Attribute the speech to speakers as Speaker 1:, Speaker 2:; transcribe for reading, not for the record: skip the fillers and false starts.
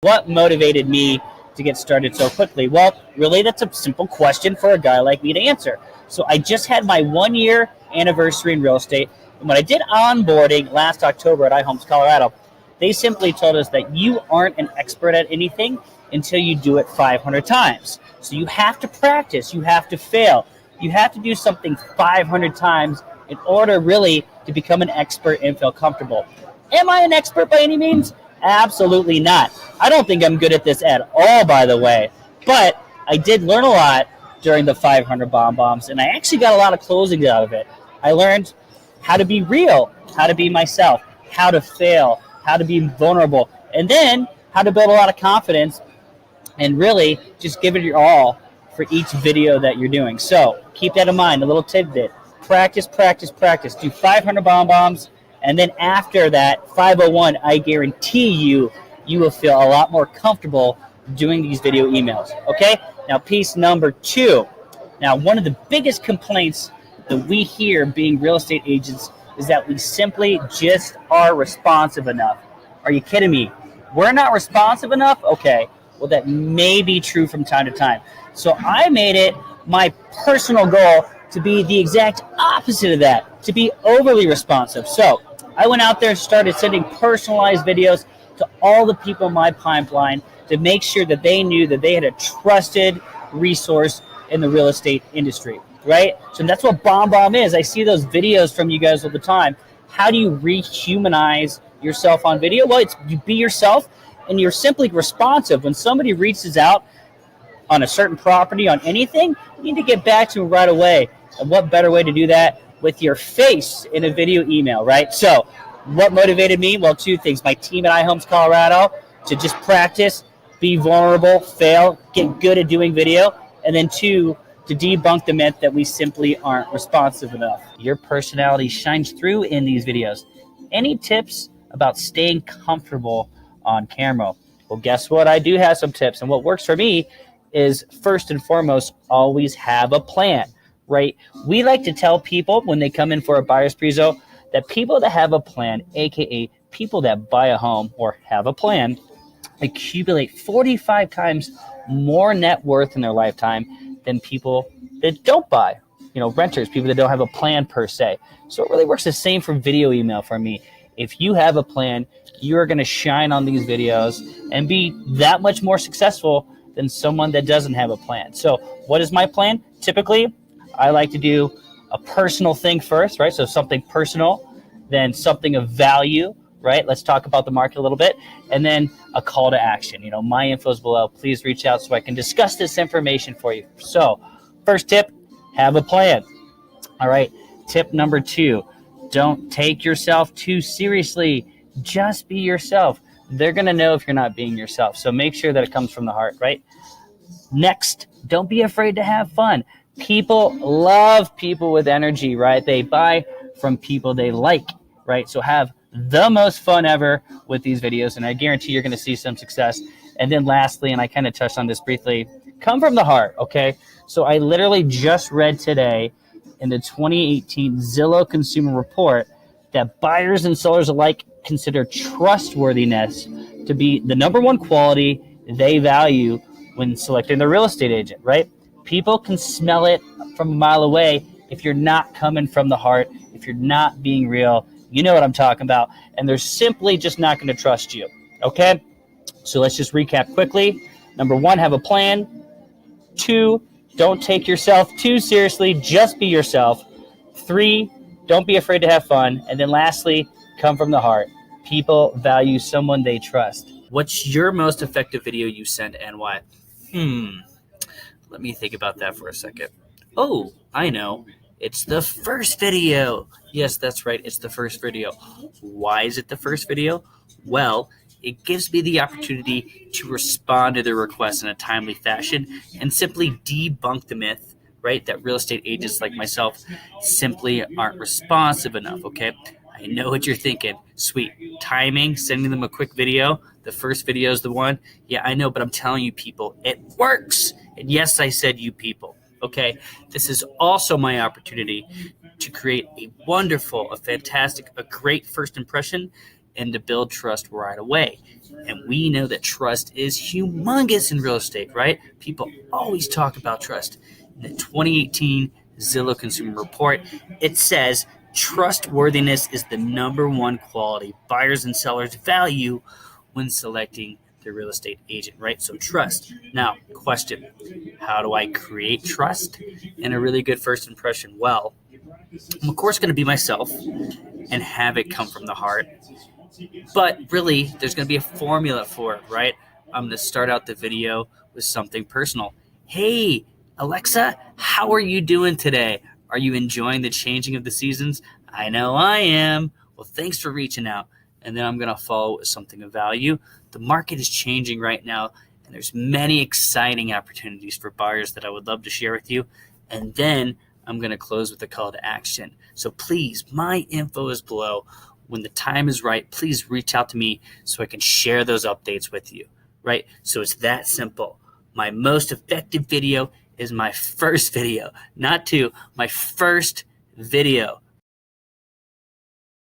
Speaker 1: What motivated me to get started so quickly? Well, really, that's a simple question for a guy like me to answer. So I just had my 1 year anniversary in real estate. And when I did onboarding last October at iHomes Colorado, they simply told us that you aren't an expert at anything until you do it 500 times. So you have to practice, you have to fail, you have to do something 500 times in order really to become an expert and feel comfortable. Am I an expert by any means? Absolutely not. I don't think I'm good at this at all, by the way. But I did learn a lot during the 500 BombBombs, and I actually got a lot of closings out of it. I learned how to be real, how to be myself, how to fail, how to be vulnerable, and then how to build a lot of confidence and really just give it your all for each video that you're doing. So keep that in mind, a little tidbit. Practice, practice, practice. Do 500 BombBombs, and then after that, 501, I guarantee you will feel a lot more comfortable doing these video emails, okay? Now, piece number 2. Now, one of the biggest complaints that we hear being real estate agents is that we simply just are responsive enough. Are you kidding me? We're not responsive enough? Okay, well, that may be true from time to time. So I made it my personal goal to be the exact opposite of that, to be overly responsive. So I went out there and started sending personalized videos to all the people in my pipeline to make sure that they knew that they had a trusted resource in the real estate industry, right? So that's what BombBomb is. I see those videos from you guys all the time. How do you rehumanize yourself on video? Well, it's you be yourself, and you're simply responsive. When somebody reaches out on a certain property, on anything, you need to get back to them right away. And what better way to do that with your face in a video email, right? So what motivated me? Well, 2 things. My team at iHomes Colorado to just practice, be vulnerable, fail, get good at doing video. And then 2, to debunk the myth that we simply aren't responsive enough. Your personality shines through in these videos. Any tips about staying comfortable on camera? Well, guess what? I do have some tips. And what works for me is, first and foremost, always have a plan, right? We like to tell people when they come in for a buyer's prezo that people that have a plan, aka people that buy a home or have a plan, accumulate 45 times more net worth in their lifetime than people that don't buy. Renters, people that don't have a plan per se. So it really works the same for video email for me. If you have a plan, you're going to shine on these videos and be that much more successful than someone that doesn't have a plan. So what is my plan? Typically, I like to do a personal thing first, right? So something personal, then something of value, right? Let's talk about the market a little bit. And then a call to action. My info is below. Please reach out so I can discuss this information for you. So first tip, have a plan. All right. Tip number 2, don't take yourself too seriously. Just be yourself. They're going to know if you're not being yourself. So make sure that it comes from the heart, right? Next, don't be afraid to have fun. People love people with energy, right? They buy from people they like, right? So have the most fun ever with these videos, and I guarantee you're going to see some success. And then lastly, and I kind of touched on this briefly, come from the heart, okay? So I literally just read today in the 2018 Zillow Consumer Report that buyers and sellers alike consider trustworthiness to be the number 1 quality they value when selecting their real estate agent, right? People can smell it from a mile away if you're not coming from the heart, if you're not being real. You know what I'm talking about. And they're simply just not going to trust you, okay? So let's just recap quickly. Number 1, have a plan. 2, don't take yourself too seriously. Just be yourself. 3, don't be afraid to have fun. And then lastly, come from the heart. People value someone they trust. What's your most effective video you sent and why? Let me think about that for a second. Oh, I know. It's the first video. Yes, that's right. It's the first video. Why is it the first video? Well, it gives me the opportunity to respond to their requests in a timely fashion and simply debunk the myth, right, that real estate agents like myself simply aren't responsive enough, okay? I know what you're thinking. Sweet. Timing, sending them a quick video. The first video is the one. Yeah, I know, but I'm telling you people, it works. And yes, I said you people. Okay, this is also my opportunity to create a wonderful, a fantastic, a great first impression and to build trust right away. And we know that trust is humongous in real estate, right? People always talk about trust. In the 2018 Zillow Consumer Report, it says trustworthiness is the number one quality buyers and sellers value when selecting their real estate agent, right? So trust. Now, question, how do I create trust and a really good first impression? Well, I'm of course going to be myself and have it come from the heart. But really, there's going to be a formula for it, right? I'm going to start out the video with something personal. Hey, Alexa, how are you doing today? Are you enjoying the changing of the seasons? I know I am. Well, thanks for reaching out. And then I'm going to follow with something of value. The market is changing right now, and there's many exciting opportunities for buyers that I would love to share with you. And then I'm going to close with a call to action. So please, my info is below. When the time is right, please reach out to me so I can share those updates with you, right? So it's that simple. My most effective video is my first video, not two, my first video.